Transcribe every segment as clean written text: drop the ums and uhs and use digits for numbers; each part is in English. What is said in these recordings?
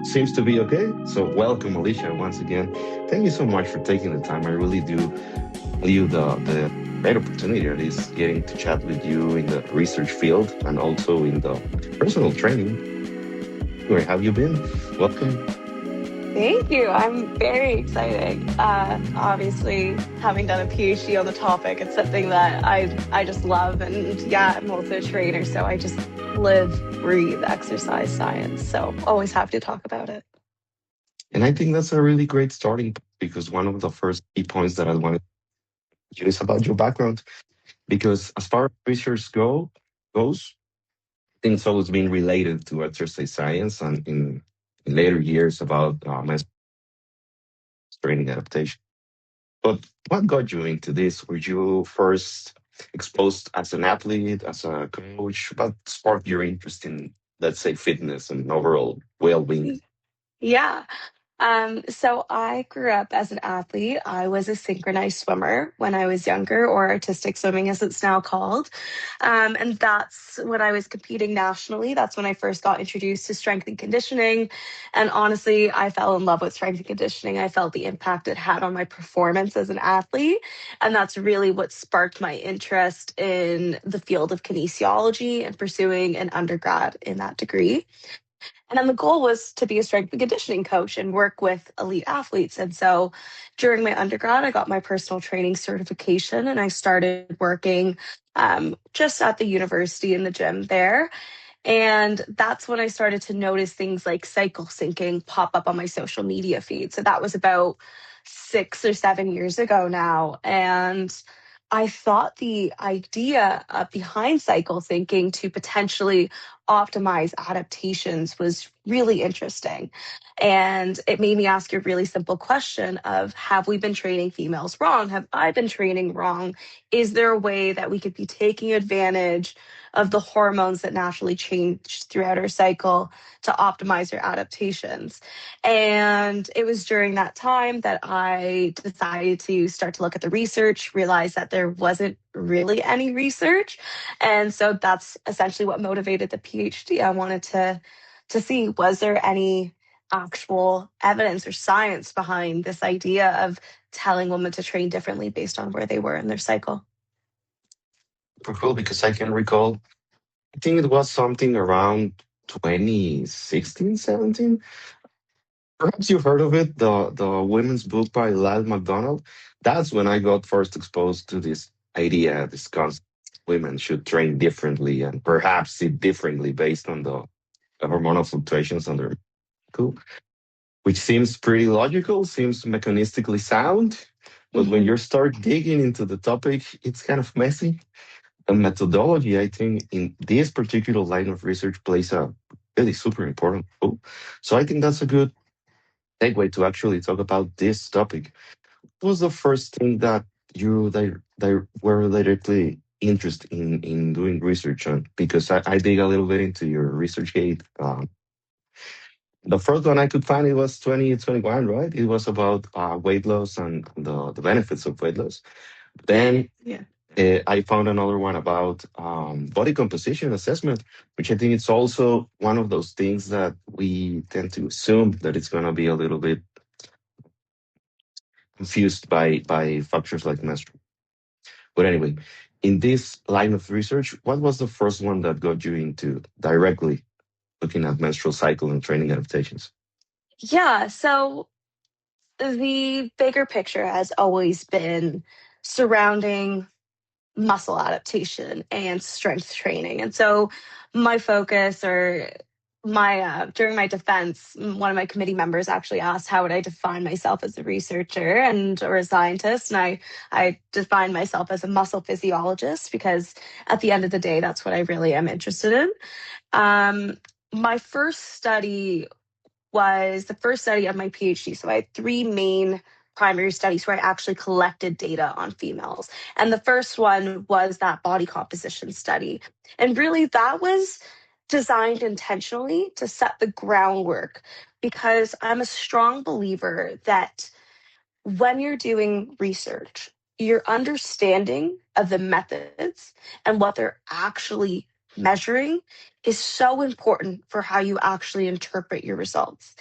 Seems to be okay. So welcome, Alicia, once again. Thank you so much for taking the time. I really do value the great opportunity that is getting to chat with you in the research field and also in the personal training. Where have you been? Welcome. Thank you. I'm very excited. Obviously, having done a PhD on the topic, it's something that I just love. And yeah, I'm also a trainer, so I just live, breathe exercise science. So always happy to talk about it. And I think that's a really great starting point because one of the first key points that I wanted to use about your background, because as far as research goes, I think it's always been related to exercise science and in later years about mental training adaptation. But what got you into this? Were you first exposed as an athlete, as a coach? What sparked your interest in, let's say, fitness and overall well-being? Yeah. So I grew up as an athlete. I was a synchronized swimmer when I was younger, or artistic swimming as it's now called. And that's when I was competing nationally. That's when I first got introduced to strength and conditioning. And honestly, I fell in love with strength and conditioning. I felt the impact it had on my performance as an athlete. And that's really what sparked my interest in the field of kinesiology and pursuing an undergrad in that degree. And then the goal was to be a strength and conditioning coach and work with elite athletes. And so during my undergrad, I got my personal training certification and I started working just at the university in the gym there. And that's when I started to notice things like cycle syncing pop up on my social media feed. So that was about 6 or 7 years ago now. And I thought the idea behind cycle thinking to potentially optimize adaptations was really interesting. And it made me ask a really simple question of, have we been training females wrong? Have I been training wrong? Is there a way that we could be taking advantage of the hormones that naturally change throughout our cycle to optimize our adaptations? And it was during that time that I decided to start to look at the research, realize that there wasn't really any research. And so that's essentially what motivated the PhD. I wanted to see, was there any actual evidence or science behind this idea of telling women to train differently based on where they were in their cycle? Super cool because I can recall, I think it was something around 2016, 17. Perhaps you've heard of it, the women's book by Lyle McDonald. That's when I got first exposed to this idea, this concept. Women should train differently and perhaps eat differently based on the hormonal fluctuations on their cycle, which seems pretty logical, seems mechanistically sound. But when you Mhm. start digging into the topic, it's kind of messy. The methodology, I think, in this particular line of research plays a really super important role. So I think that's a good segue to actually talk about this topic. What was the first thing that that were directly interested in doing research on? Because I dig a little bit into your research gate. The first one I could find, it was 2021, right? It was about weight loss and the benefits of weight loss. Then Yeah. I found another one about body composition assessment, which I think it's also one of those things that we tend to assume that it's going to be a little bit confused by factors like menstrual. But anyway, in this line of research, what was the first one that got you into directly looking at menstrual cycle and training adaptations? Yeah. So the bigger picture has always been surrounding muscle adaptation and strength training. And so my focus or my during my defense, one of my committee members actually asked how would I define myself as a researcher and or a scientist, and I define myself as a muscle physiologist because at the end of the day, that's what I really am interested in. Um, my first study was the first study of my PhD. So I had three main primary studies where I actually collected data on females. And the first one was that body composition study. And really, that was designed intentionally to set the groundwork because I'm a strong believer that when you're doing research, your understanding of the methods and what they're actually measuring is so important for how you actually interpret your results.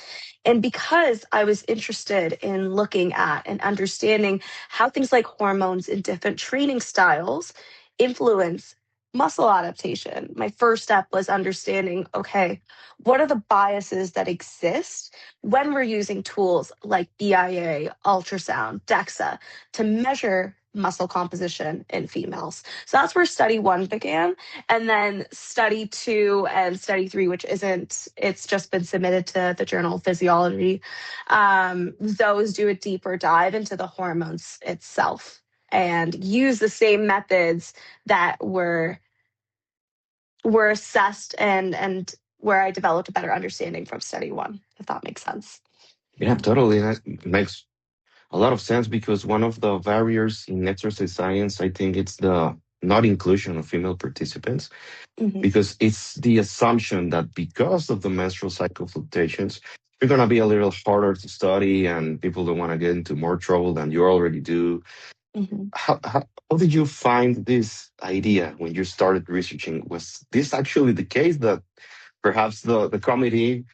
And because I was interested in looking at and understanding how things like hormones and different training styles influence muscle adaptation, my first step was understanding, okay, what are the biases that exist when we're using tools like BIA, ultrasound, DEXA to measure muscle composition in females? So that's where study one began. And then study two and study three, which isn't, it's just been submitted to the Journal of Physiology. Those do a deeper dive into the hormones itself and use the same methods that were assessed and where I developed a better understanding from study one, if that makes sense. Yeah, totally. That makes a lot of sense because one of the barriers in exercise science, I think it's the not inclusion of female participants, Mhm. because it's the assumption that because of the menstrual cycle fluctuations, you're going to be a little harder to study and people don't want to get into more trouble than you already do. Mhm. How did you find this idea when you started researching? Was this actually the case that perhaps the committee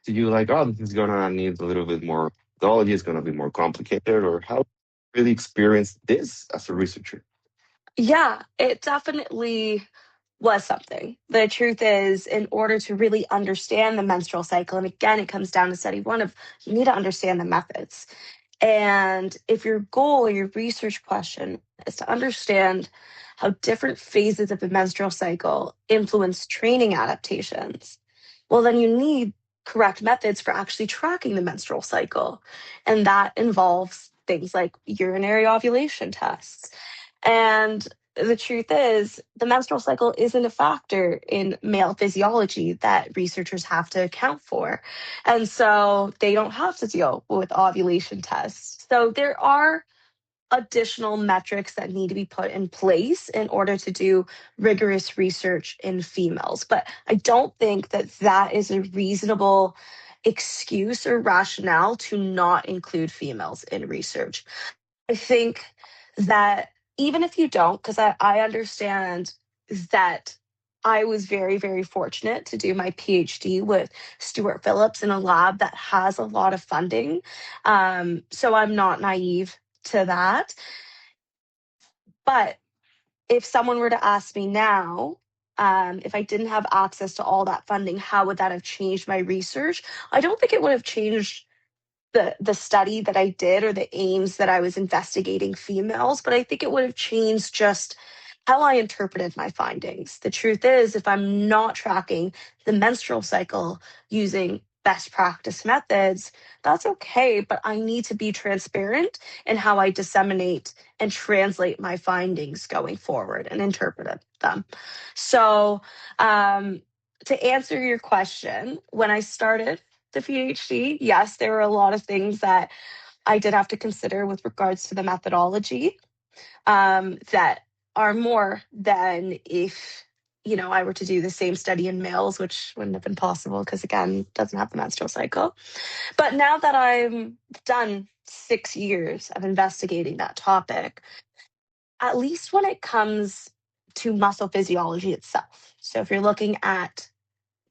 to you like, oh, this is gonna need a little bit more methodology, it's gonna be more complicated, or how really experienced this as a researcher? Yeah, it definitely was something. The truth is, in order to really understand the menstrual cycle, and again, it comes down to study one of you need to understand the methods. And if your goal or your research question is to understand how different phases of the menstrual cycle influence training adaptations, well, then you need correct methods for actually tracking the menstrual cycle. And that involves things like urinary ovulation tests. And the truth is, the menstrual cycle isn't a factor in male physiology that researchers have to account for. And so they don't have to deal with ovulation tests. So there are additional metrics that need to be put in place in order to do rigorous research in females. But I don't think that that is a reasonable excuse or rationale to not include females in research. I think that even if you don't, because I understand that I was very, very fortunate to do my PhD with Stuart Phillips in a lab that has a lot of funding. So I'm not naive to that. But if someone were to ask me now, if I didn't have access to all that funding, how would that have changed my research? I don't think it would have changed the study that I did or the aims that I was investigating females, but I think it would have changed just how I interpreted my findings. The truth is, if I'm not tracking the menstrual cycle using best practice methods, that's okay, but I need to be transparent in how I disseminate and translate my findings going forward and interpret them. So, um, to answer your question, when I started the PhD, yes, there were a lot of things that I did have to consider with regards to the methodology that are more than if I were to do the same study in males, which wouldn't have been possible because again, it doesn't have the menstrual cycle. But now that I'm done 6 years of investigating that topic, at least when it comes to muscle physiology itself. So if you're looking at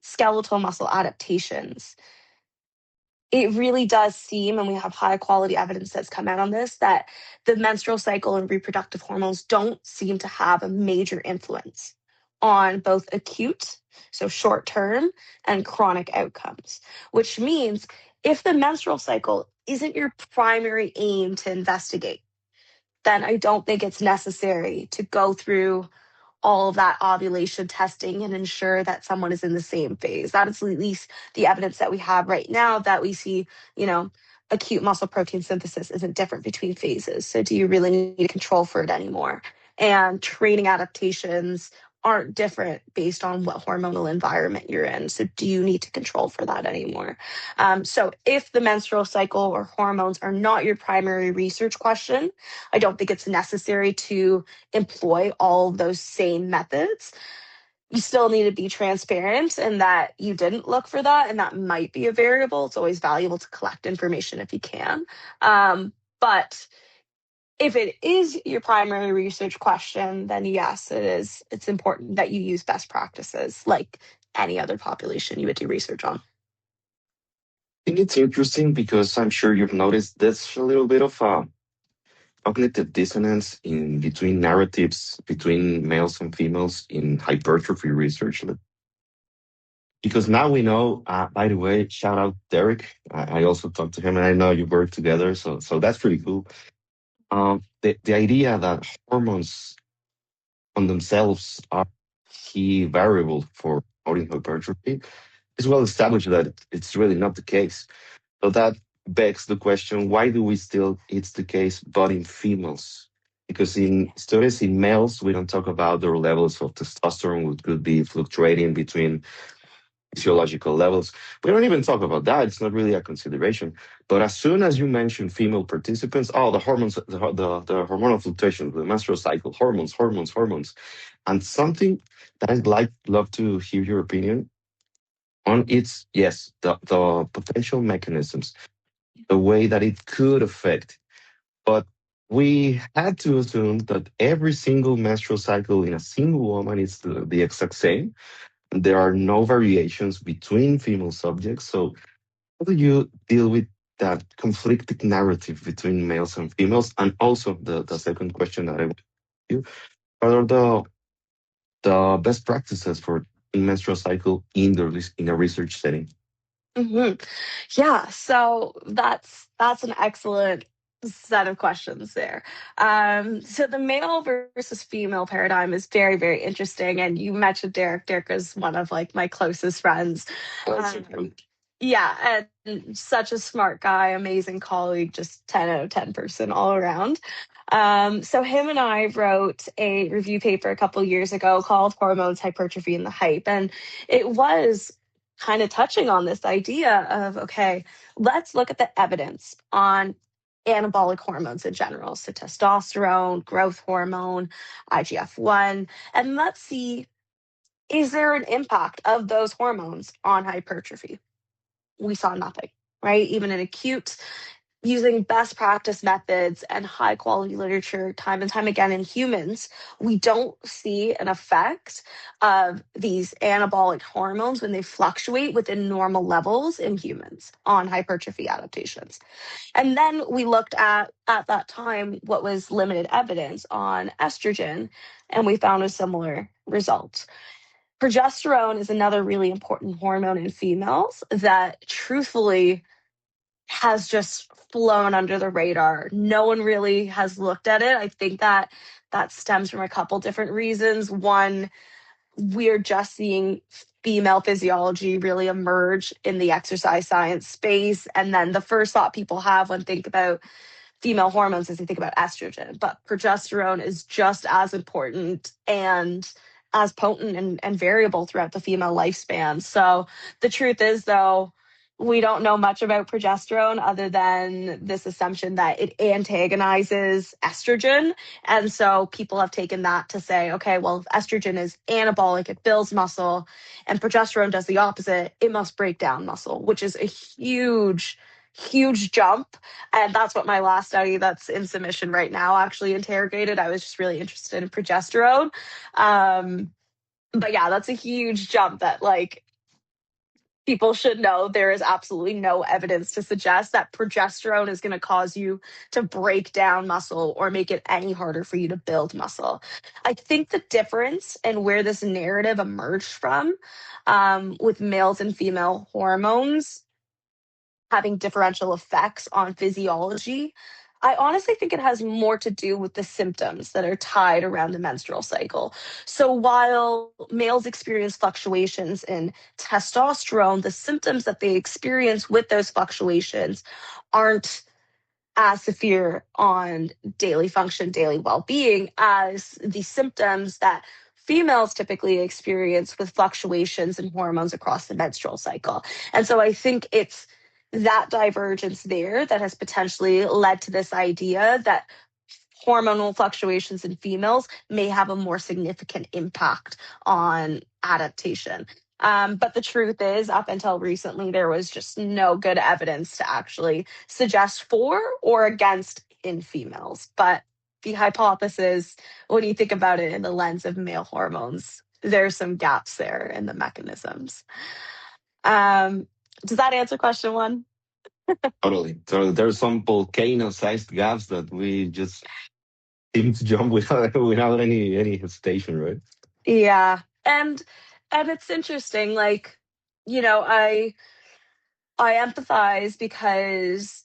skeletal muscle adaptations, it really does seem, and we have high quality evidence that's come out on this, that the menstrual cycle and reproductive hormones don't seem to have a major influence on both acute, so short term, and chronic outcomes, which means if the menstrual cycle isn't your primary aim to investigate, then I don't think it's necessary to go through all of that ovulation testing and ensure that someone is in the same phase. That is at least the evidence that we have right now that we see, you know, acute muscle protein synthesis isn't different between phases. So do you really need to control for it anymore? And training adaptations aren't different based on what hormonal environment you're in. So do you need to control for that anymore? So if the menstrual cycle or hormones are not your primary research question, I don't think it's necessary to employ all of those same methods. You still need to be transparent in that you didn't look for that, and that might be a variable. It's always valuable to collect information if you can. But If it is your primary research question, then yes, it is. It's important that you use best practices like any other population you would do research on. I think it's interesting because I'm sure you've noticed there's a little bit of a cognitive dissonance in between narratives between males and females in hypertrophy research. Because now we know, by the way, shout out Derek. I also talked to him and I know you work together. So that's pretty cool. The idea that hormones on themselves are key variable for promoting hypertrophy is well established that it's really not the case. So that begs the question, why do we still, it's the case, but in females? Because in studies in males, we don't talk about their levels of testosterone, which could be fluctuating between physiological levels. We don't even talk about that. It's not really a consideration. But as soon as you mention female participants, oh, the hormones, the hormonal fluctuations, the menstrual cycle, hormones, hormones, hormones. And something that I'd love to hear your opinion on, it's, yes, the potential mechanisms, the way that it could affect. But we had to assume that every single menstrual cycle in a single woman is the exact same. There are no variations between female subjects. So how do you deal with that conflicting narrative between males and females? And also the second question that I want to you, what are the best practices for menstrual cycle in a research setting? hmm Yeah, so that's an excellent set of questions there. So the male versus female paradigm is very, very interesting. And you mentioned Derek. Derek is one of like my closest friends. That's Um, yeah, and such a smart guy, amazing colleague, just 10 out of 10 person all around. So him and I wrote a review paper a couple years ago called Hormones, Hypertrophy, and the Hype. And it was kind of touching on this idea of, okay, let's look at the evidence on anabolic hormones in general. So testosterone, growth hormone, IGF-1, and let's see, is there an impact of those hormones on hypertrophy? We saw nothing, right? Even in acute, using best practice methods and high quality literature time and time again in humans, we don't see an effect of these anabolic hormones when they fluctuate within normal levels in humans on hypertrophy adaptations. And then we looked at that time what was limited evidence on estrogen, and we found a similar result. Progesterone is another really important hormone in females that truthfully has just flown under the radar. No one really has looked at it. I think that that stems from a couple different reasons. One, we're just seeing female physiology really emerge in the exercise science space. And then the first thought people have when think about female hormones as they think about estrogen, but progesterone is just as important and as potent and variable throughout the female lifespan. So the truth is, though, we don't know much about progesterone other than this assumption that it antagonizes estrogen. And so people have taken that to say, okay, well, if estrogen is anabolic, it builds muscle, and progesterone does the opposite, it must break down muscle, which is a huge, huge jump. And that's what my last study that's in submission right now actually interrogated. I was just really interested in progesterone. Um, but yeah, that's a huge jump that like people should know there is absolutely no evidence to suggest that progesterone is going to cause you to break down muscle or make it any harder for you to build muscle. I think the difference and where this narrative emerged from with males and female hormones having differential effects on physiology, I honestly think it has more to do with the symptoms that are tied around the menstrual cycle. So while males experience fluctuations in testosterone, the symptoms that they experience with those fluctuations aren't as severe on daily function, daily well being as the symptoms that females typically experience with fluctuations in hormones across the menstrual cycle. And so I think it's that divergence there that has potentially led to this idea that hormonal fluctuations in females may have a more significant impact on adaptation. But the truth is, up until recently, there was just no good evidence to actually suggest for or against in females. But the hypothesis, when you think about it in the lens of male hormones, there's some gaps there in the mechanisms. Um, does that answer question one? Totally. So there's some volcano-sized gaps that we just seem to jump without any hesitation, right? Yeah. And it's interesting, like, you know, I empathize because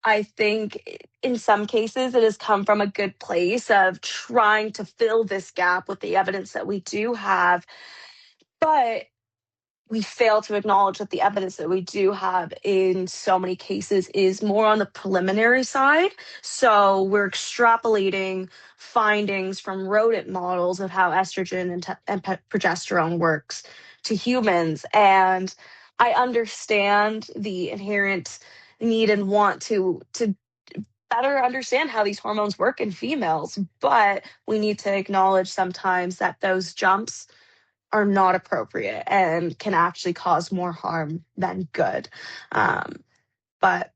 I think in some cases it has come from a good place of trying to fill this gap with the evidence that we do have. But we fail to acknowledge that the evidence that we do have in so many cases is more on the preliminary side. So we're extrapolating findings from rodent models of how estrogen and progesterone works to humans. And I understand the inherent need and want to better understand how these hormones work in females, but we need to acknowledge sometimes that those jumps are not appropriate and can actually cause more harm than good. But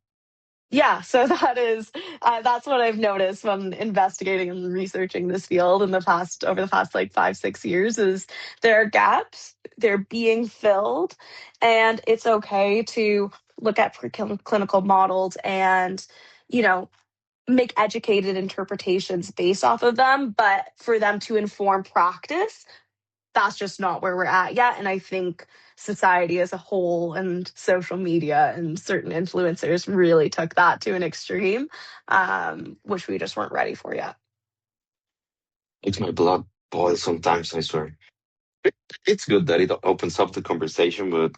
yeah, so that's what I've noticed when investigating and researching this field in the past over the past like 5-6 years is there are gaps, they're being filled, and it's okay to look at preclinical models and you know make educated interpretations based off of them, but for them to inform practice, that's just not where we're at yet. And I think society as a whole and social media and certain influencers really took that to an extreme, which we just weren't ready for yet. Makes my blood boil sometimes, I swear. It's good that it opens up the conversation, but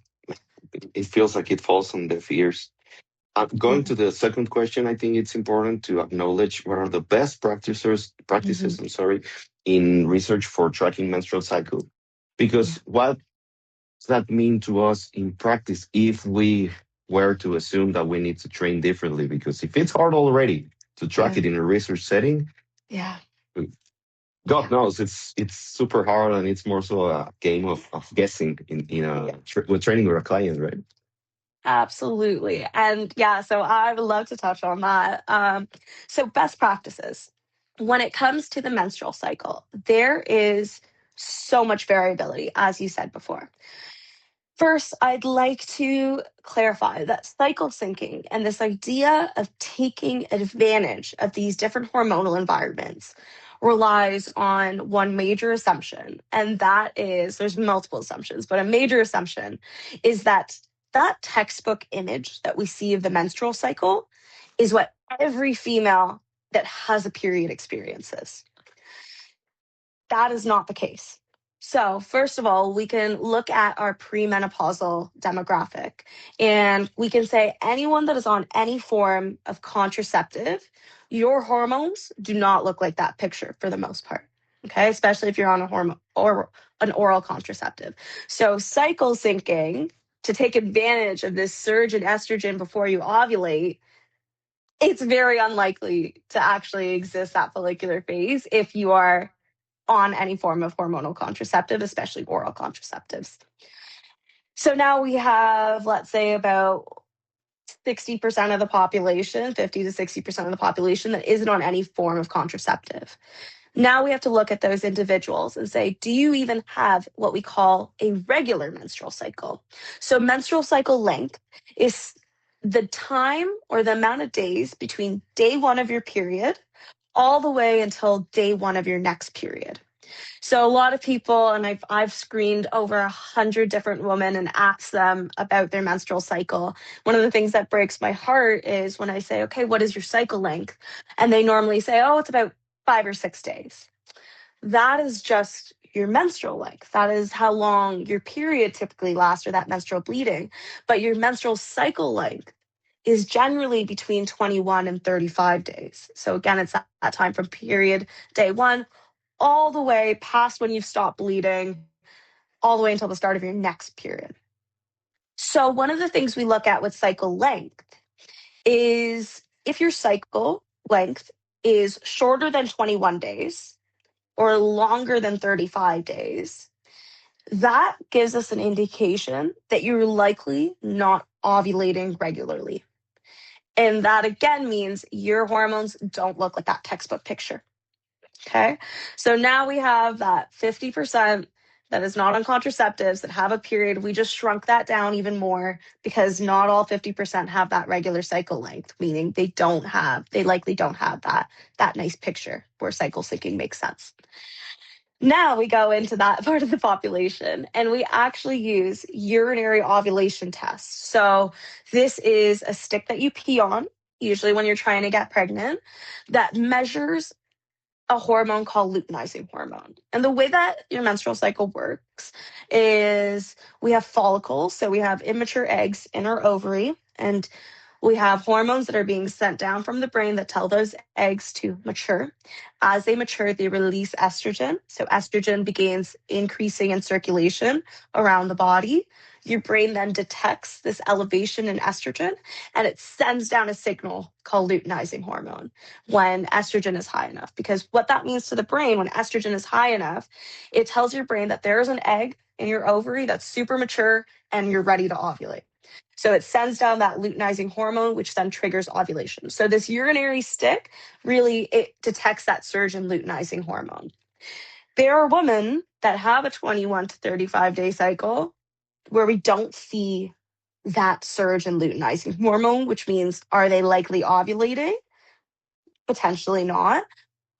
it feels like it falls on deaf ears. Going Mm-hmm. to the second question, I think it's important to acknowledge what are the best Mm-hmm. practices, I'm sorry, in research for tracking menstrual cycle. Yeah. Because what does that mean to us in practice if we were to assume that we need to train differently? Because if it's hard already to track Yeah. it in a research setting, Yeah. God Yeah. knows it's super hard and it's more so a game of guessing in Yeah. with training with a client, right? Absolutely. And yeah, so I would love to touch on that. So, best practices. When it comes to the menstrual cycle, there is so much variability, as you said before. First, I'd like to clarify that cycle syncing and this idea of taking advantage of these different hormonal environments relies on one major assumption. And that is there's multiple assumptions, but a major assumption is that that textbook image that we see of the menstrual cycle is what every female that has a period experiences. That is not the case. So, first of all, we can look at our premenopausal demographic and we can say anyone that is on any form of contraceptive, your hormones do not look like that picture for the most part. Okay, especially if you're on a hormone or an oral contraceptive. So, cycle syncing to take advantage of this surge in estrogen before you ovulate, it's very unlikely to actually exist that follicular phase if you are on any form of hormonal contraceptive, especially oral contraceptives. So now we have, let's say, about 60% of the population, 50 to 60% of the population that isn't on any form of contraceptive. Now we have to look at those individuals and say, do you even have what we call a regular menstrual cycle? So, menstrual cycle length is the time or the amount of days between day one of your period all the way until day one of your next period. So a lot of people, and I've screened over 100 different women and asked them about their menstrual cycle. One of the things that breaks my heart is when I say, "Okay, what is your cycle length?" And they normally say, "Oh, it's about 5 or 6 days." That is just your menstrual length. That is how long your period typically lasts or that menstrual bleeding. But your menstrual cycle length is generally between 21 and 35 days. So again, it's that time from period day one all the way past when you've stopped bleeding, all the way until the start of your next period. So, one of the things we look at with cycle length is if your cycle length is shorter than 21 days or longer than 35 days, that gives us an indication that you're likely not ovulating regularly. And that again means your hormones don't look like that textbook picture. Okay. So now we have that 50% that is not on contraceptives that have a period. We just shrunk that down even more because not all 50% have that regular cycle length, meaning they likely don't have that nice picture where cycle syncing makes sense. Now we go into that part of the population and we actually use urinary ovulation tests. So this is a stick that you pee on, usually when you're trying to get pregnant, that measures a hormone called luteinizing hormone. And the way that your menstrual cycle works is we have follicles. So we have immature eggs in our ovary, and we have hormones that are being sent down from the brain that tell those eggs to mature. As they mature, they release estrogen. So estrogen begins increasing in circulation around the body. Your brain then detects this elevation in estrogen and it sends down a signal called luteinizing hormone when estrogen is high enough. Because what that means to the brain when estrogen is high enough, it tells your brain that there's an egg in your ovary that's super mature and you're ready to ovulate. So it sends down that luteinizing hormone, which then triggers ovulation. So this urinary stick really it detects that surge in luteinizing hormone. There are women that have a 21 to 35 day cycle where we don't see that surge in luteinizing hormone, which means are they likely ovulating? Potentially not.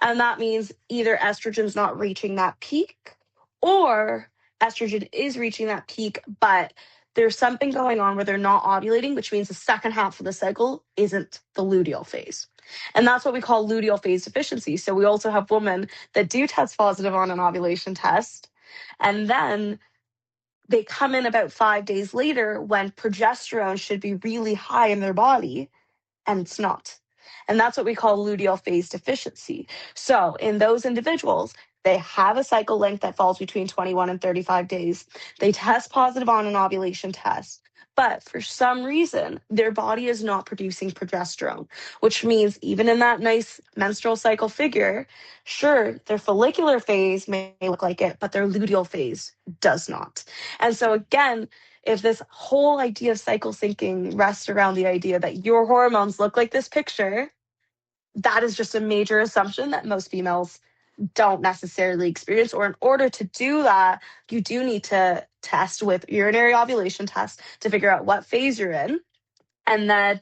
And that means either estrogen's not reaching that peak or estrogen is reaching that peak, but there's something going on where they're not ovulating, which means the second half of the cycle isn't the luteal phase. And that's what we call luteal phase deficiency. So we also have women that do test positive on an ovulation test. And then they come in about 5 days later when progesterone should be really high in their body and it's not. And that's what we call luteal phase deficiency. So in those individuals, they have a cycle length that falls between 21 and 35 days. They test positive on an ovulation test. But for some reason, their body is not producing progesterone, which means even in that nice menstrual cycle figure, sure, their follicular phase may look like it, but their luteal phase does not. And so again, if this whole idea of cycle syncing rests around the idea that your hormones look like this picture, that is just a major assumption that most females don't necessarily experience. Or in order to do that, you do need to test with urinary ovulation tests to figure out what phase you're in. And then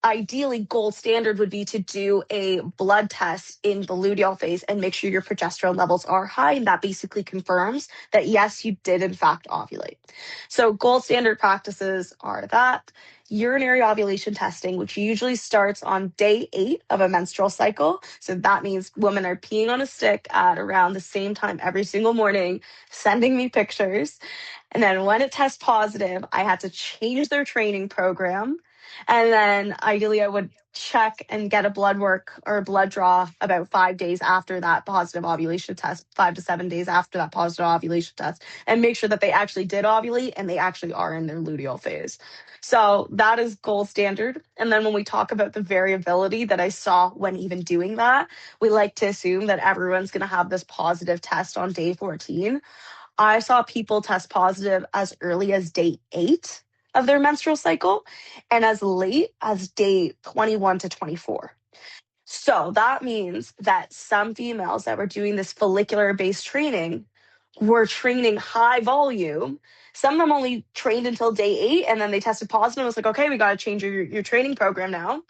ideally gold standard would be to do a blood test in the luteal phase and make sure your progesterone levels are high, and that basically confirms that yes, you did in fact ovulate. So gold standard practices are that urinary ovulation testing, which usually starts on day 8 of a menstrual cycle. So that means women are peeing on a stick at around the same time every single morning, sending me pictures. And then when it tests positive, I had to change their training program. And then ideally, I would check and get a blood work or a blood draw about 5 days after that positive ovulation test, 5 to 7 days after that positive ovulation test, and make sure that they actually did ovulate and they actually are in their luteal phase. So that is gold standard. And then when we talk about the variability that I saw when even doing that, we like to assume that everyone's going to have this positive test on day 14. I saw people test positive as early as day 8 of their menstrual cycle and as late as day 21 to 24. So that means that some females that were doing this follicular based training were training high volume. Some of them only trained until day 8 and then they tested positive and was like, okay, we got to change your training program now.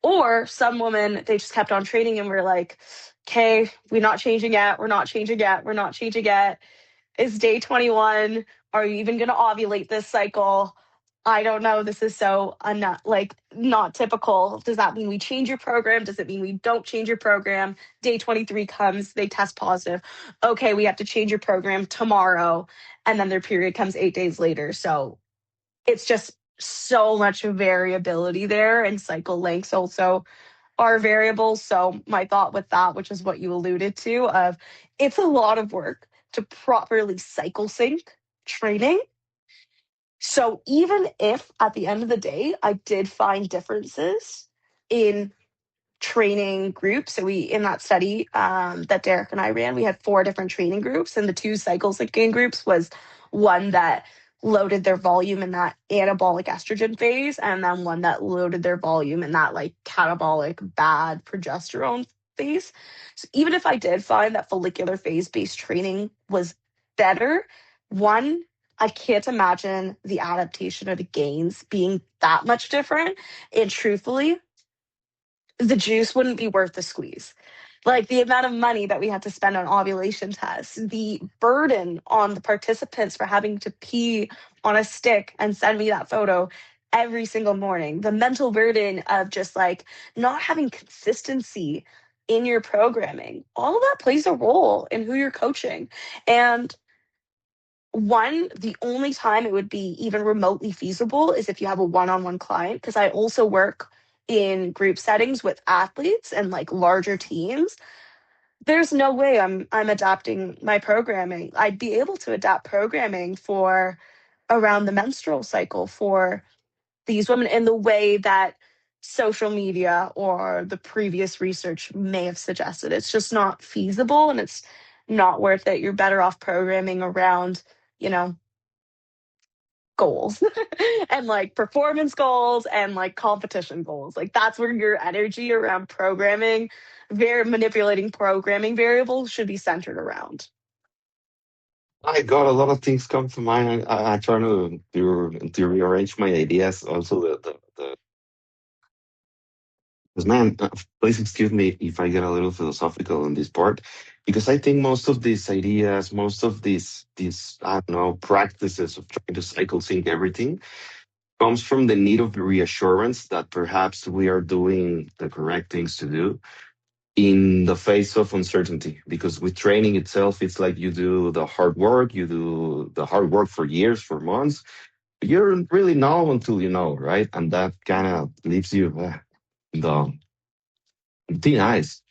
Or some women, they just kept on training and we're like, okay, we're not changing yet. We're not changing yet. We're not changing yet. It's day 21. Are you even going to ovulate this cycle? I don't know. This is so not typical. Does that mean we change your program? Does it mean we don't change your program? Day 23 comes, they test positive. Okay, we have to change your program tomorrow. And then their period comes 8 days later. So it's just so much variability there, and cycle lengths also are variables. So my thought with that, which is what you alluded to, of it's a lot of work to properly cycle sync training. So even if at the end of the day, I did find differences in training groups. So we, in that study that Derek and I ran, we had 4 different training groups, and the 2 cycle syncing groups was one that loaded their volume in that anabolic estrogen phase, and then one that loaded their volume in that like catabolic bad progesterone phase. So even if I did find that follicular phase based training was better, one, I can't imagine the adaptation or the gains being that much different. And truthfully, the juice wouldn't be worth the squeeze. Like the amount of money that we had to spend on ovulation tests, the burden on the participants for having to pee on a stick and send me that photo every single morning, the mental burden of just like not having consistency in your programming, all of that plays a role in who you're coaching. And one, the only time it would be even remotely feasible is if you have a one-on-one client, because I also work in group settings with athletes and like larger teams. There's no way I'm adapting my programming. I'd be able to adapt programming for around the menstrual cycle for these women in the way that social media or the previous research may have suggested. It's just not feasible and it's not worth it. You're better off programming around, you know, goals and like performance goals and like competition goals. Like that's where your energy around programming, very manipulating programming variables should be centered around. I got a lot of things come to mind. I try to rearrange my ideas. Also, the because man, please excuse me if I get a little philosophical on this part, because I think most of these ideas, most of these I don't know practices of trying to cycle sync everything comes from the need of reassurance that perhaps we are doing the correct things to do in the face of uncertainty. Because with training itself, it's like you do the hard work, you do the hard work for years, for months. You don't really know until you know, right? And that kind of leaves you in the thin ice.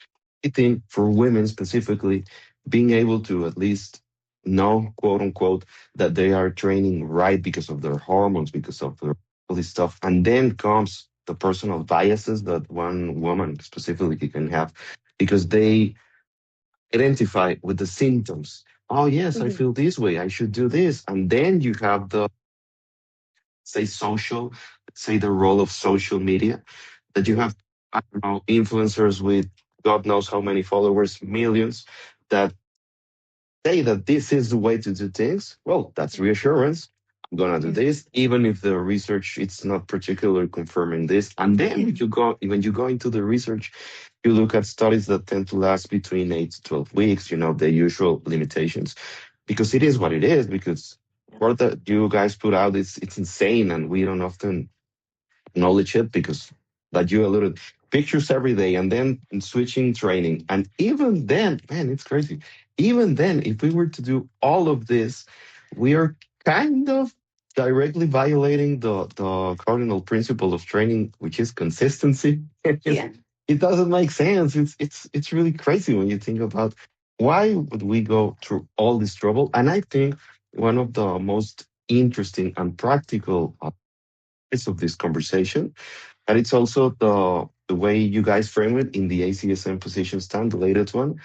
I think for women specifically, being able to at least know, quote unquote, that they are training right because of their hormones, because of their, all this stuff. And then comes the personal biases that one woman specifically can have because they identify with the symptoms. Oh, yes, I Mhm. feel this way. I should do this. And then you have the, say, social, say, the role of social media that you have, I don't know, influencers with God knows how many followers, millions, that say that this is the way to do things. Well, that's reassurance. I'm gonna do Yeah. this, even if the research it's not particularly confirming this. And then when you go into the research, you look at studies that tend to last between 8 to 12 weeks. You know the usual limitations, because it is what it is. Because what that you guys put out, it's insane, and we don't often acknowledge it because that you alluded pictures every day and then switching training. And even then, man, it's crazy. Even then, if we were to do all of this, we are kind of directly violating the cardinal principle of training, which is consistency. Yeah. It doesn't make sense. It's really crazy when you think about why would we go through all this trouble. And I think one of the most interesting and practical parts of this conversation, and it's also the way you guys frame it in the ACSM position stand, the latest one,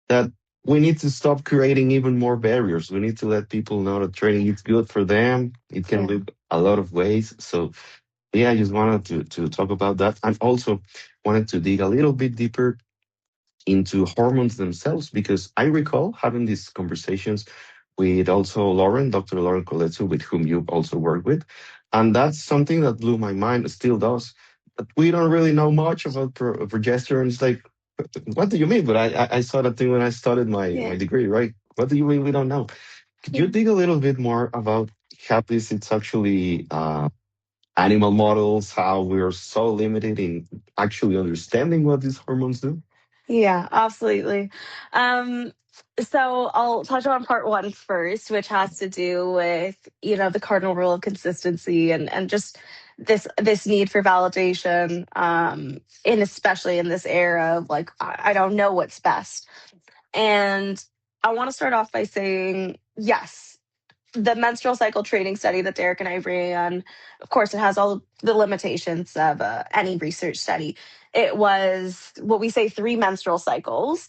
that we need to stop creating even more barriers. We need to let people know that training is good for them. It can Yeah. look a lot of ways. So yeah, I just wanted to talk about that. And also wanted to dig a little bit deeper into hormones themselves because I recall having these conversations with also Lauren, Dr. Lauren Coletsu, with whom you also work with. And that's something that blew my mind, still does. But we don't really know much about progesterone. It's like, what do you mean? But I saw that thing when I started my Yeah. degree, right? What do you mean we don't know? Could you Yeah. dig a little bit more about how this it's actually animal models, how we're so limited in actually understanding what these hormones do? Yeah, absolutely. Um, so I'll touch on part one first, which has to do with, the cardinal rule of consistency and just this need for validation, in especially in this era of like, I don't know what's best. And I want to start off by saying, yes, the menstrual cycle training study that Derek and I ran, of course, it has all the limitations of any research study. It was what we say 3 menstrual cycles,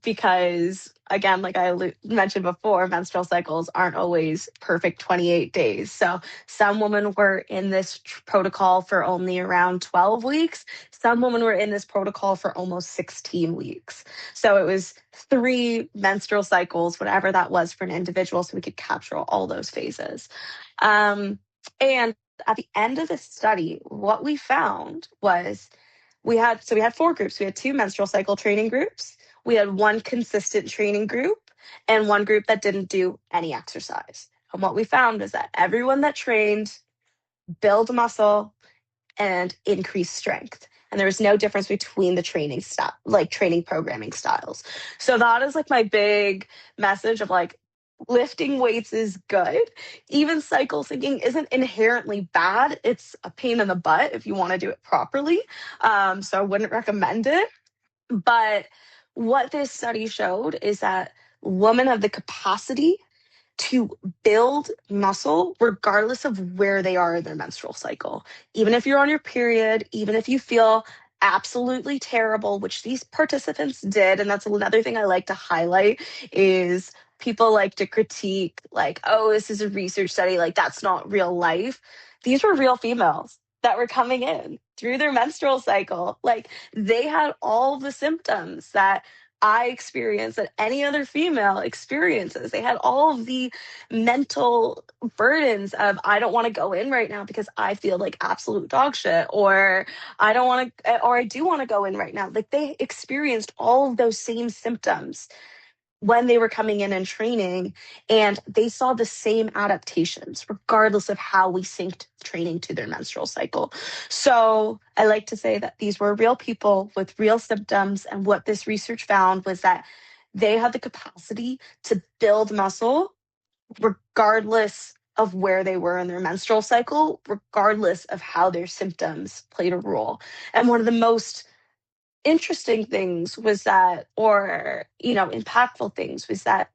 because again, like I mentioned before, menstrual cycles aren't always perfect 28 days. So some women were in this protocol for only around 12 weeks. Some women were in this protocol for almost 16 weeks. So it was 3 menstrual cycles, whatever that was for an individual, so we could capture all those phases. And at the end of the study, what we found was we had 4 groups. We had 2 menstrual cycle training groups. We had 1 consistent training group and 1 group that didn't do any exercise. And what we found is that everyone that trained build muscle and increase strength. And there was no difference between the training style, like training programming styles. So that is like my big message of like lifting weights is good. Even cycle syncing isn't inherently bad. It's a pain in the butt if you want to do it properly. So I wouldn't recommend it. But what this study showed is that women have the capacity to build muscle regardless of where they are in their menstrual cycle. Even if you're on your period, even if you feel absolutely terrible, which these participants did, and that's another thing I like to highlight is people like to critique like, oh, this is a research study, like that's not real life. These were real females that were coming in through their menstrual cycle. Like they had all the symptoms that I experienced that any other female experiences. They had all of the mental burdens of I don't want to go in right now because I feel like absolute dog shit, or I don't want to, or I do want to go in right now. Like they experienced all of those same symptoms when they were coming in and training, and they saw the same adaptations regardless of how we synced training to their menstrual cycle. So I like to say that these were real people with real symptoms, and what this research found was that they had the capacity to build muscle regardless of where they were in their menstrual cycle, regardless of how their symptoms played a role. And one of the most interesting things was that, or, impactful things was that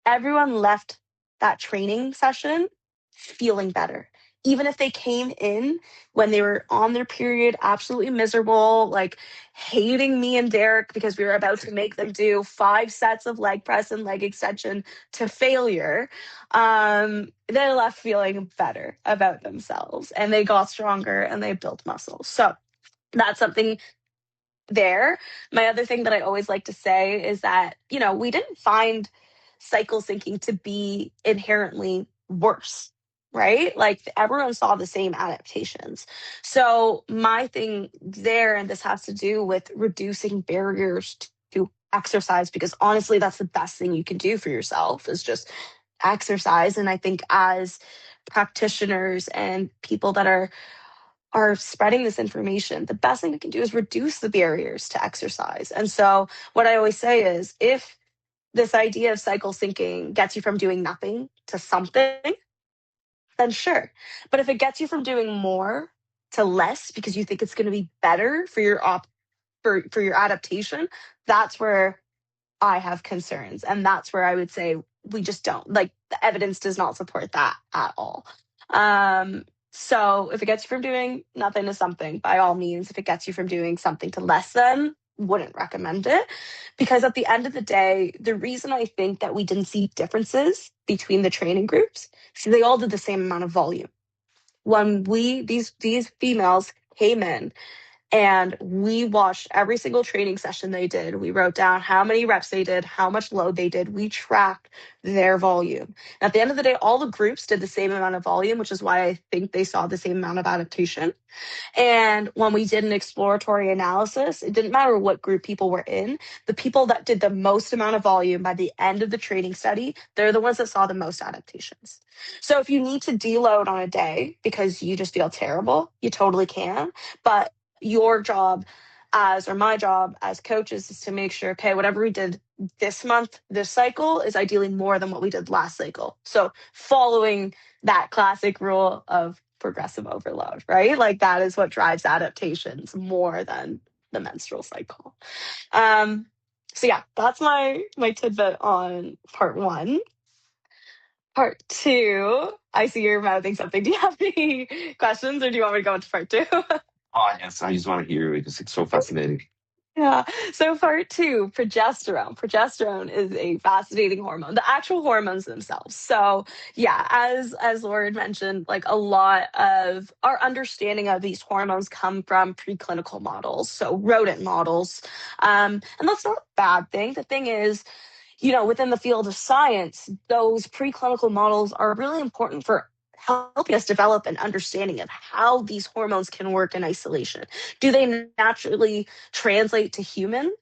everyone left that training session feeling better. Even if they came in when they were on their period, absolutely miserable, like hating me and Derek because we were about to make them do 5 sets of leg press and leg extension to failure, they left feeling better about themselves and they got stronger and they built muscle. So that's something there. My other thing that I always like to say is that, we didn't find cycle syncing to be inherently worse, right? Like everyone saw the same adaptations. So my thing there, and this has to do with reducing barriers to exercise, because honestly, that's the best thing you can do for yourself is just exercise. And I think as practitioners and people that are spreading this information, the best thing we can do is reduce the barriers to exercise. And so, what I always say is if this idea of cycle syncing gets you from doing nothing to something, then sure. But if it gets you from doing more to less because you think it's going to be better for your for your adaptation, that's where I have concerns. And that's where I would say we just don't, like, the evidence does not support that at all. So if it gets you from doing nothing to something, by all means. If it gets you from doing something to less than, wouldn't recommend it. Because at the end of the day, the reason I think that we didn't see differences between the training groups, so they all did the same amount of volume. When these females came in and we watched every single training session they did. We wrote down how many reps they did, how much load they did. We tracked their volume. And at the end of the day, all the groups did the same amount of volume, which is why I think they saw the same amount of adaptation. And when we did an exploratory analysis, it didn't matter what group people were in. The people that did the most amount of volume by the end of the training study, they're the ones that saw the most adaptations. So if you need to deload on a day because you just feel terrible, you totally can. But your job or my job as coaches is to make sure, okay, whatever we did this month, this cycle is ideally more than what we did last cycle. So following that classic rule of progressive overload, right? Like that is what drives adaptations more than the menstrual cycle. So yeah, that's my tidbit on part 1. Part two. I see you're mouthing something. Do you have any questions, or do you want me to go into part two? Oh, yes, I just want to hear it because it's so fascinating. Yeah. So part two, progesterone. Progesterone is a fascinating hormone. The actual hormones themselves. So yeah, as Lauren mentioned, like a lot of our understanding of these hormones come from preclinical models, so rodent models, and that's not a bad thing. The thing is, within the field of science, those preclinical models are really important for helping us develop an understanding of how these hormones can work in isolation. Do they naturally translate to humans?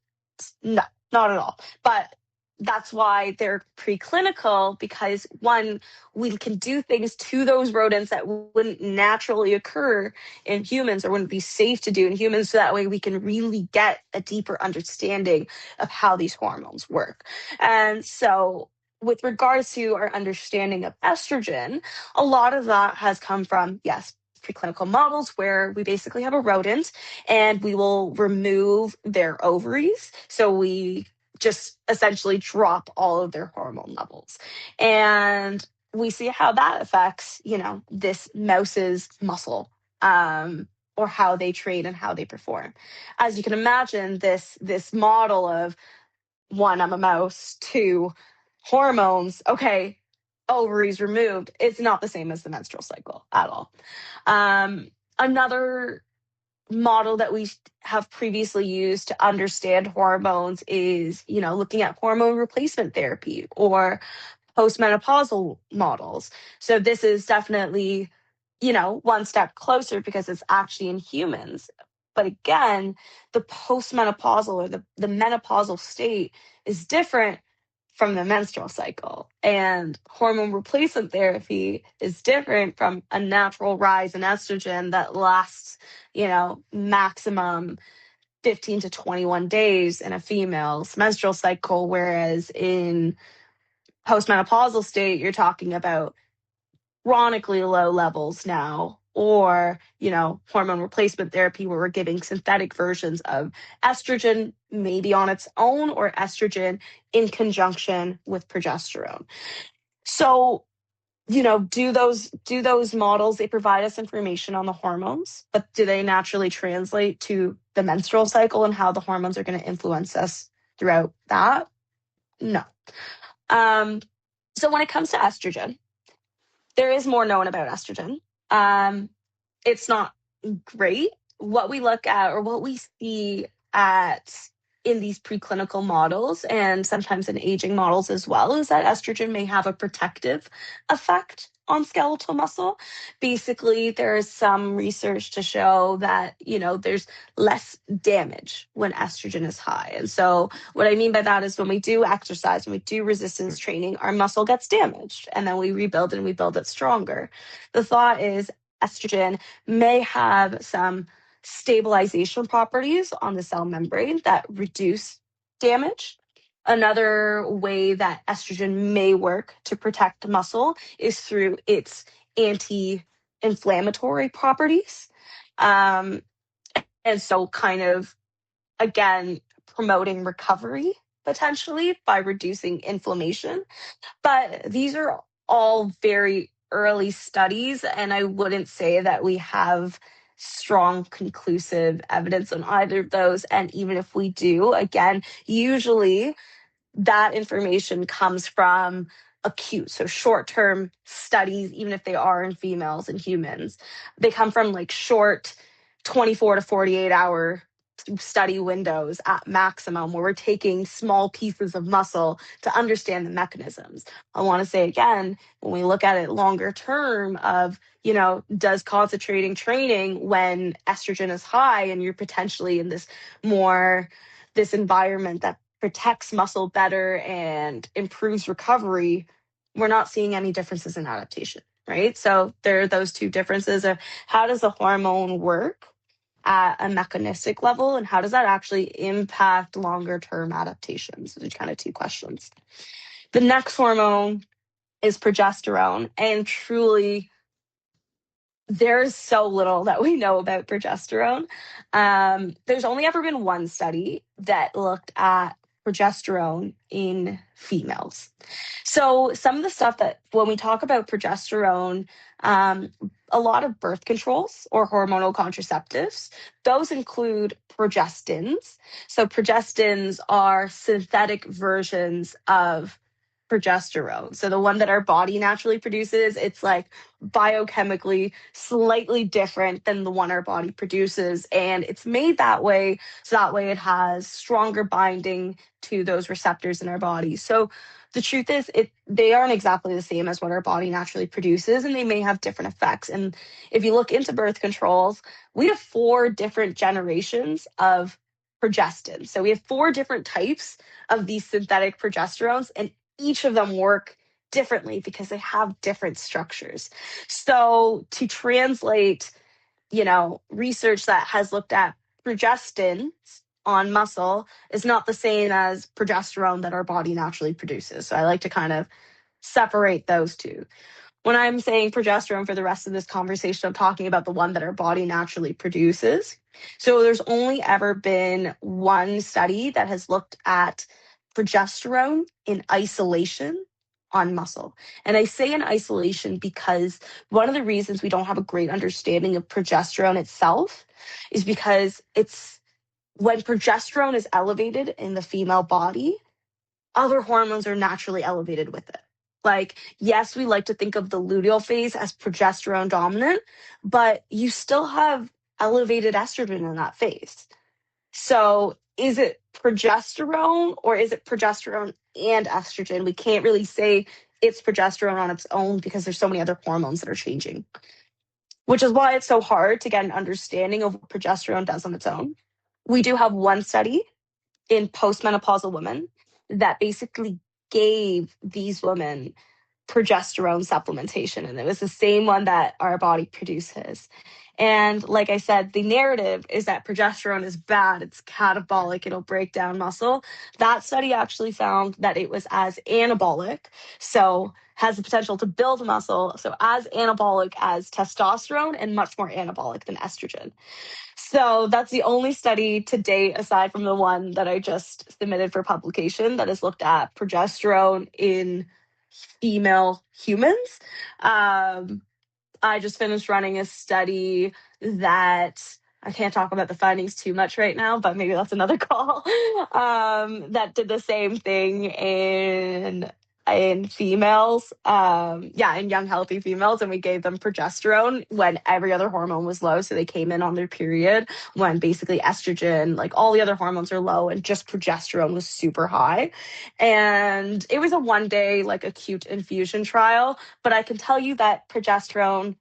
No, not at all. But that's why they're preclinical, because one, we can do things to those rodents that wouldn't naturally occur in humans or wouldn't be safe to do in humans. So that way we can really get a deeper understanding of how these hormones work. And so, with regards to our understanding of estrogen, a lot of that has come from, yes, preclinical models where we basically have a rodent and we will remove their ovaries. So we just essentially drop all of their hormone levels. And we see how that affects, this mouse's muscle. Or how they train and how they perform. As you can imagine, this model of one, I'm a mouse, two, hormones, okay, ovaries removed, it's not the same as the menstrual cycle at all. Another model that we have previously used to understand hormones is, looking at hormone replacement therapy or postmenopausal models. So this is definitely, one step closer because it's actually in humans. But again, the postmenopausal or the menopausal state is different from the menstrual cycle. And hormone replacement therapy is different from a natural rise in estrogen that lasts, maximum 15 to 21 days in a female's menstrual cycle, whereas in postmenopausal state, you're talking about chronically low levels now, or, hormone replacement therapy where we're giving synthetic versions of estrogen, maybe on its own, or estrogen in conjunction with progesterone. So, do those models, they provide us information on the hormones, but do they naturally translate to the menstrual cycle and how the hormones are going to influence us throughout that? No. Um, so when it comes to estrogen, there is more known about estrogen. Um, it's not great. What we look at, or what we see at in these preclinical models and sometimes in aging models as well, is that estrogen may have a protective effect on skeletal muscle. Basically, there is some research to show that, there's less damage when estrogen is high. And so what I mean by that is when we do exercise, when we do resistance training, our muscle gets damaged and then we rebuild and we build it stronger. The thought is estrogen may have some stabilization properties on the cell membrane that reduce damage. Another way that estrogen may work to protect muscle is through its anti inflammatory properties. Um, and so, kind of, again, promoting recovery potentially by reducing inflammation. But these are all very early studies, and I wouldn't say that we have strong, conclusive evidence on either of those. And even if we do, again, usually that information comes from acute, so short term studies, even if they are in females and humans. They come from like short 24 to 48-hour study windows at maximum, where we're taking small pieces of muscle to understand the mechanisms. I want to say again, when we look at it longer term of, does concentrating training when estrogen is high and you're potentially in this environment that protects muscle better and improves recovery, we're not seeing any differences in adaptation, right? So there are those two differences of how does the hormone work at a mechanistic level and how does that actually impact longer term adaptations? Those are kind of two questions. The next hormone is progesterone, and truly there's so little that we know about progesterone. There's only ever been one study that looked at progesterone in females. So, some of the stuff that when we talk about progesterone, um, a lot of birth controls or hormonal contraceptives, those include progestins. So, progestins are synthetic versions of progesterone. So, the one that our body naturally produces, it's like biochemically slightly different than the one our body produces. And it's made that way so that way it has stronger binding to those receptors in our body. So, the truth is they aren't exactly the same as what our body naturally produces, and they may have different effects. And if you look into birth controls, we have four different generations of progestin. So we have four different types of these synthetic progesterones, and each of them work differently because they have different structures. So to translate, research that has looked at progestins on muscle is not the same as progesterone that our body naturally produces. So I like to kind of separate those two. When I'm saying progesterone for the rest of this conversation, I'm talking about the one that our body naturally produces. So there's only ever been one study that has looked at progesterone in isolation on muscle. And I say in isolation because one of the reasons we don't have a great understanding of progesterone itself is because it's when progesterone is elevated in the female body, other hormones are naturally elevated with it. Like, yes, we like to think of the luteal phase as progesterone dominant, but you still have elevated estrogen in that phase. So, is it progesterone or is it progesterone and estrogen? We can't really say it's progesterone on its own because there's so many other hormones that are changing, which is why it's so hard to get an understanding of what progesterone does on its own. We do have one study in postmenopausal women that basically gave these women progesterone supplementation. And it was the same one that our body produces. And like I said, the narrative is that progesterone is bad, it's catabolic, it'll break down muscle. That study actually found that it was as anabolic, so has the potential to build muscle, so as anabolic as testosterone and much more anabolic than estrogen. So that's the only study to date, aside from the one that I just submitted for publication, that has looked at progesterone in female humans. Um, I just finished running a study that I can't talk about the findings too much right now, but maybe that's another call. That did the same thing in females, in young healthy females, and we gave them progesterone when every other hormone was low, so they came in on their period when basically estrogen, like all the other hormones are low, and just progesterone was super high. And it was a 1 day like acute infusion trial, but I can tell you that progesterone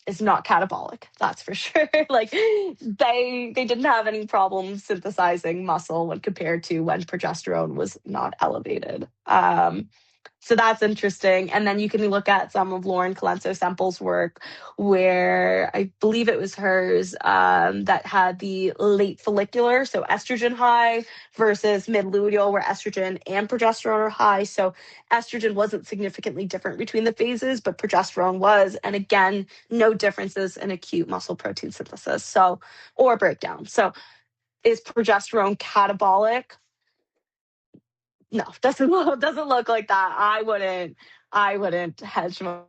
is not catabolic, that's for sure. Like they didn't have any problems synthesizing muscle when compared to when progesterone was not elevated. So that's interesting. And then you can look at some of Lauren Colenso Semple's work, where I believe it was hers, that had the late follicular, so estrogen high, versus mid luteal, where estrogen and progesterone are high. So estrogen wasn't significantly different between the phases, but progesterone was. And again, no differences in acute muscle protein synthesis, or breakdown. So is progesterone catabolic? No, doesn't look like that. I wouldn't hedge and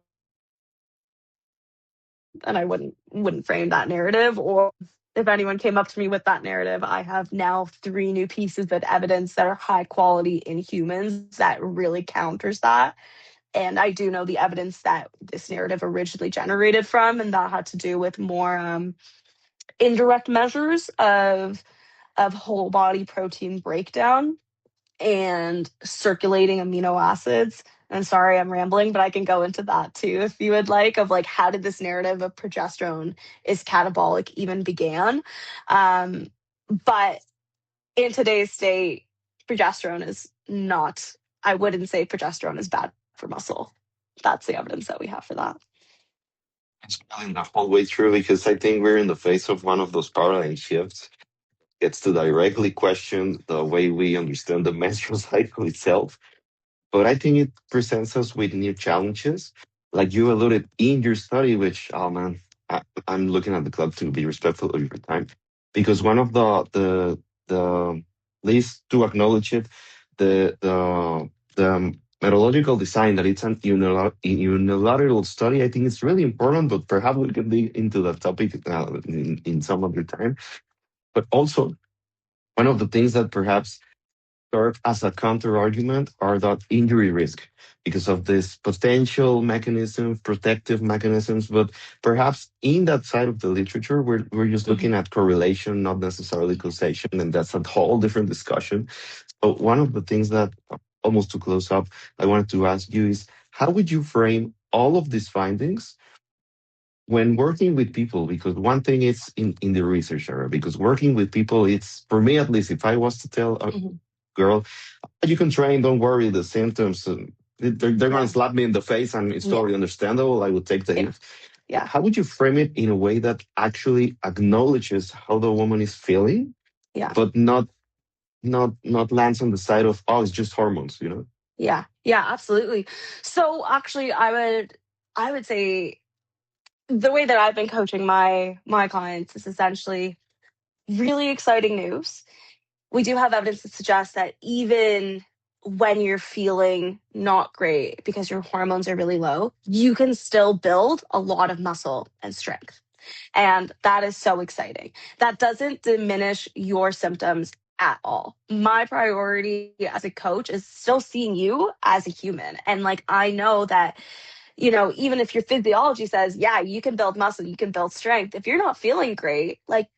I wouldn't frame that narrative. Or if anyone came up to me with that narrative, I have now three new pieces of evidence that are high quality in humans that really counters that. And I do know the evidence that this narrative originally generated from, and that had to do with more indirect measures of whole body protein breakdown and circulating amino acids. And sorry, I'm rambling, but I can go into that too if you would like, of like how did this narrative of progesterone is catabolic even began. But in today's state, progesterone is not, I wouldn't say progesterone is bad for muscle. That's the evidence that we have for that. It's really not all the way through because I think we're in the face of one of those paradigm shifts. It's to directly question the way we understand the menstrual cycle itself. But I think it presents us with new challenges. Like you alluded in your study, which, oh man, I'm looking at the clock to be respectful of your time. Because one of the least to acknowledge it, the methodological design that it's an unilateral study. I think it's really important, but perhaps we can dig into that topic in some other time. But also, one of the things that perhaps serve as a counter argument are that injury risk because of this potential mechanism, protective mechanisms. But perhaps in that side of the literature, we're just looking Mhm. at correlation, not necessarily causation, and that's a whole different discussion. So one of the things that almost to close up, I wanted to ask you is how would you frame all of these findings when working with people? Because one thing is in the research area, because working with people, it's for me at least, if I was to tell a Mhm. girl, you can train, don't worry, the symptoms, they're going to Yeah. slap me in the face and it's Yeah. totally understandable. I would take the Yeah. hit. Yeah. How would you frame it in a way that actually acknowledges how the woman is feeling, Yeah. but not lands on the side of, oh, it's just hormones, you know? Yeah. Yeah. Absolutely. So actually, I would say the way that I've been coaching my clients is essentially really exciting news. We do have evidence to suggest that even when you're feeling not great because your hormones are really low, you can still build a lot of muscle and strength. And that is so exciting. That doesn't diminish your symptoms at all. My priority as a coach is still seeing you as a human. And like, I know that even if your physiology says, yeah, you can build muscle, you can build strength, if you're not feeling great, like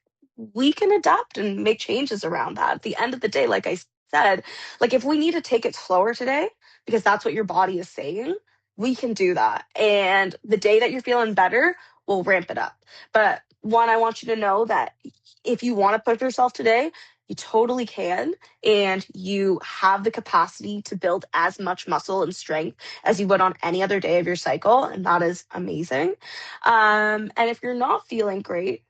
we can adapt and make changes around that. At the end of the day, like I said, like if we need to take it slower today, because that's what your body is saying, we can do that. And the day that you're feeling better, we'll ramp it up. But one, I want you to know that if you want to push yourself today, you totally can. And you have the capacity to build as much muscle and strength as you would on any other day of your cycle. And that is amazing. And if you're not feeling great,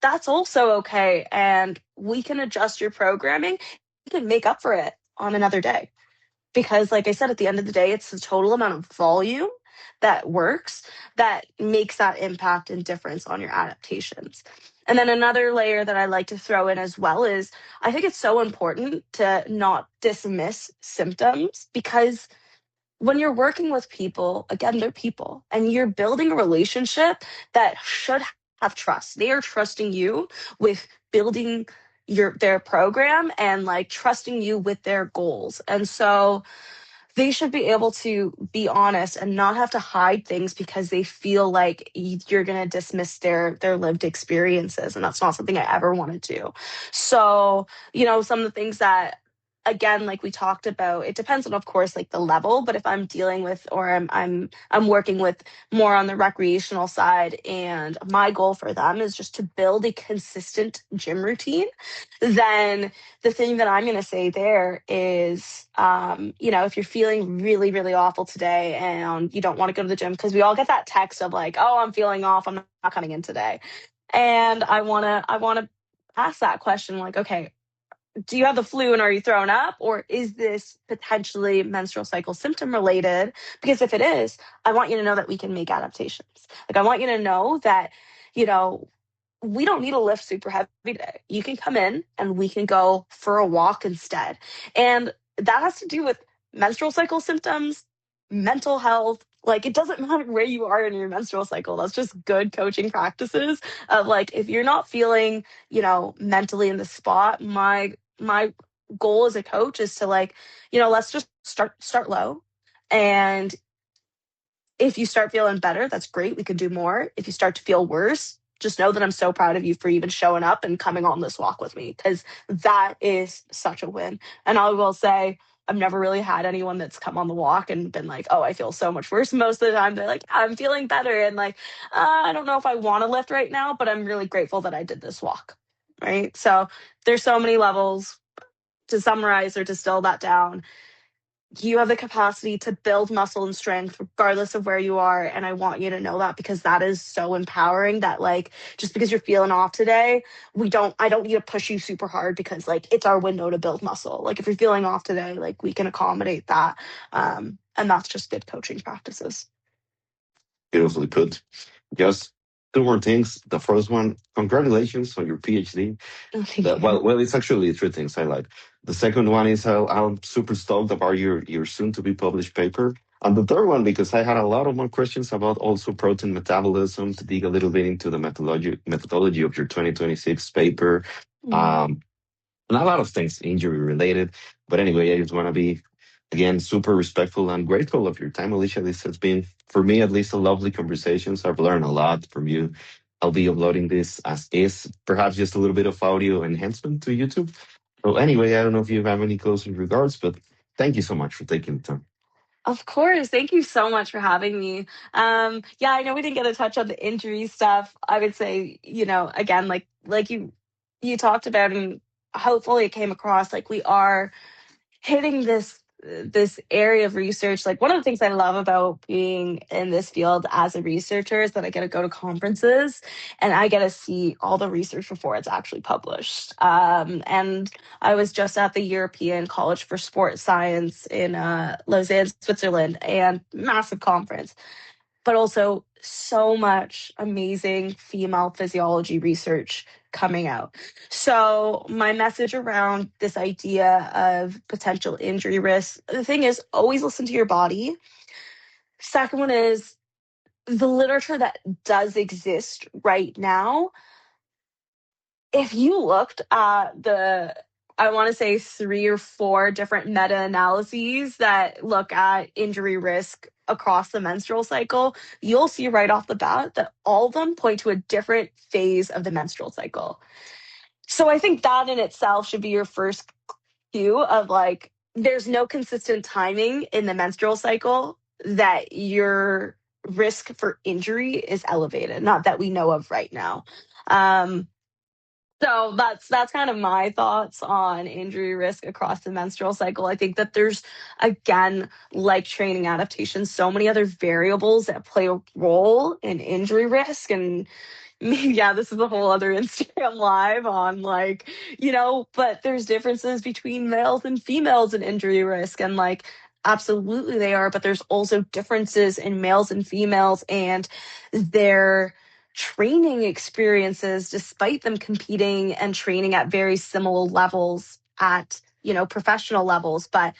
that's also okay. And we can adjust your programming. You can make up for it on another day. Because, like I said, at the end of the day, it's the total amount of volume that works that makes that impact and difference on your adaptations. And then another layer that I like to throw in as well is I think it's so important to not dismiss symptoms because when you're working with people, again, they're people, and you're building a relationship that should have trust. They are trusting you with building their program and like trusting you with their goals. And so they should be able to be honest and not have to hide things because they feel like you're going to dismiss their lived experiences, and that's not something I ever want to do. So some of the things that, again, like we talked about, it depends on, of course, like the level. But if I'm dealing with, or I'm working with more on the recreational side, and my goal for them is just to build a consistent gym routine, then the thing that I'm going to say there is, if you're feeling really, really awful today and you don't want to go to the gym, because we all get that text of like, oh, I'm feeling off, I'm not coming in today. And I want to ask that question, like, okay, do you have the flu and are you throwing up, or is this potentially menstrual cycle symptom related? Because if it is, I want you to know that we can make adaptations. Like, I want you to know that, you know, we don't need to lift super heavy today. You can come in and we can go for a walk instead. And that has to do with menstrual cycle symptoms, mental health. Like, it doesn't matter where you are in your menstrual cycle. That's just good coaching practices of like, if you're not feeling, mentally in the spot, my goal as a coach is to like, let's just start low. And if you start feeling better, that's great. We can do more. If you start to feel worse, just know that I'm so proud of you for even showing up and coming on this walk with me, because that is such a win. And I will say, I've never really had anyone that's come on the walk and been like, oh, I feel so much worse. Most of the time, they're like, I'm feeling better. And like, I don't know if I want to lift right now, but I'm really grateful that I did this walk. Right. So there's so many levels. To summarize or distill that down, you have the capacity to build muscle and strength regardless of where you are. And I want you to know that, because that is so empowering, that like, just because you're feeling off today, I don't need to push you super hard, because like it's our window to build muscle. Like if you're feeling off today, like we can accommodate that. And that's just good coaching practices. Beautifully put. Yes. Two more things. The first one, congratulations on your PhD. Oh, thank Well, you. well, it's actually three things I like. The second one is I'm super stoked about your soon to be published paper. And the third one, because I had a lot of more questions about also protein metabolism to dig a little bit into the methodology of your 2026 paper. Mm. Um, and a lot of things injury related. But anyway, I just want to be again super respectful and grateful of your time, Alicia. This has been, for me at least, a lovely conversation. So I've learned a lot from you. I'll be uploading this as is, perhaps just a little bit of audio enhancement to YouTube. So anyway, I don't know if you have any closing regards, but thank you so much for taking the time. Of course. Thank you so much for having me. Yeah, I know we didn't get to touch on the injury stuff. I would say, again, like you talked about, and hopefully it came across, like we are hitting this area of research. Like one of the things I love about being in this field as a researcher is that I get to go to conferences and I get to see all the research before it's actually published. And I was just at the European College for Sports Science in Lausanne, Switzerland, and massive conference, but also so much amazing female physiology research coming out. So, my message around this idea of potential injury risk, the thing is, always listen to your body. Second one is the literature that does exist right now. If you looked at I want to say three or four different meta analyses that look at injury risk across the menstrual cycle, you'll see right off the bat that all of them point to a different phase of the menstrual cycle. So I think that in itself should be your first cue of like, there's no consistent timing in the menstrual cycle that your risk for injury is elevated, not that we know of right now. Um, so that's kind of my thoughts on injury risk across the menstrual cycle. I think that there's, again, like training adaptations, so many other variables that play a role in injury risk. And yeah, this is a whole other Instagram live on like, but there's differences between males and females in injury risk. And like, absolutely they are, but there's also differences in males and females and their training experiences, despite them competing and training at very similar levels at, professional levels. But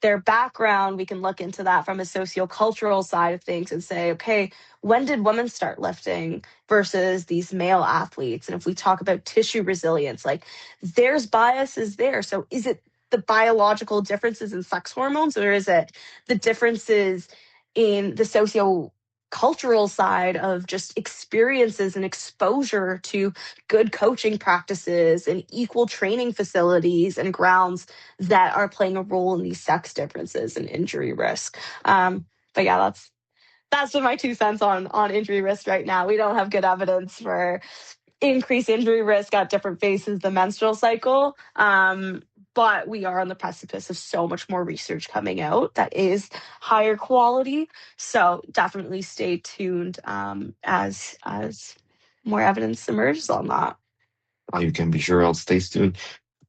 their background, we can look into that from a sociocultural side of things and say, okay, when did women start lifting versus these male athletes? And if we talk about tissue resilience, like there's biases there. So is it the biological differences in sex hormones, or is it the differences in the sociocultural side of just experiences and exposure to good coaching practices and equal training facilities and grounds that are playing a role in these sex differences and injury risk? But yeah, that's my 2 cents on injury risk right now. We don't have good evidence for increased injury risk at different phases of the menstrual cycle. But we are on the precipice of so much more research coming out that is higher quality. So definitely stay tuned as more evidence emerges on that. Oh, you can be sure I'll stay tuned.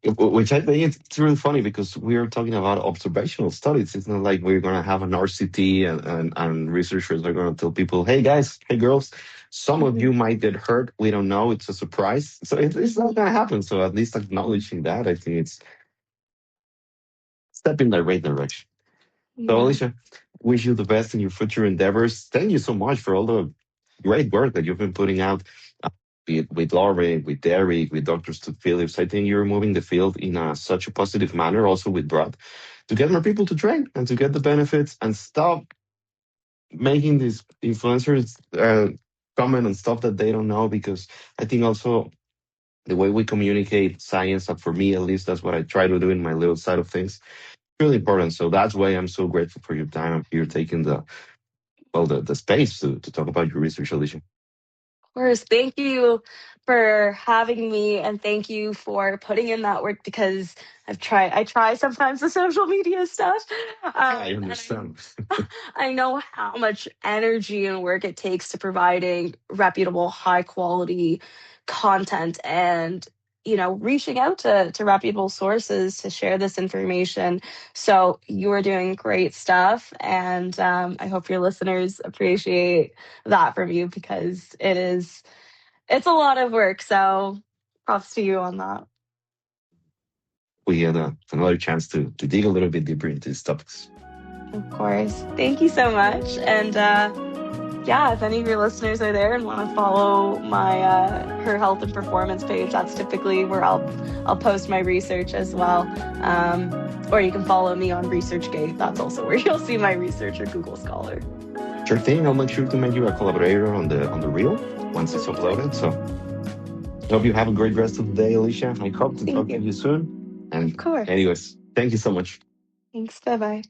Which I think it's really funny because we're talking about observational studies. It's not like we're going to have an RCT and researchers are going to tell people, hey guys, hey girls, some of you might get hurt. We don't know. It's a surprise. So it's not going to happen. So at least acknowledging that, I think it's a step in the right direction. So, Yeah. Alicia, wish you the best in your future endeavors. Thank you so much for all the great work that you've been putting out, be it with Lauren, with Derek, with Dr. Stu Phillips. I think you're moving the field in such a positive manner, also with Brad, to get more people to train and to get the benefits and stop making these influencers comment on stuff that they don't know. Because I think also the way we communicate science, and for me at least, that's what I try to do in my little side of things, really important. So that's why I'm so grateful for your time and you're taking the space to talk about your research, Alicia. Of course, thank you for having me and thank you for putting in that work because I try sometimes the social media stuff. I And understand. I know how much energy and work it takes to providing reputable, high quality content. And, reaching out to reputable sources to share this information. So you are doing great stuff, and I hope your listeners appreciate that from you, because it's a lot of work. So props to you on that. We had another chance to dig a little bit deeper into these topics. Of course. Thank you so much. And yeah, if any of your listeners are there and want to follow my her health and performance page, that's typically where I'll post my research as well. Or you can follow me on ResearchGate. That's also where you'll see my research, or Google Scholar. Sure thing. I'll make sure to make you a collaborator on the reel once it's uploaded. So I hope you have a great rest of the day, Alysha. I hope to Thank talk to you. you soon. And Of course. anyways, thank you so much. Thanks. Bye bye.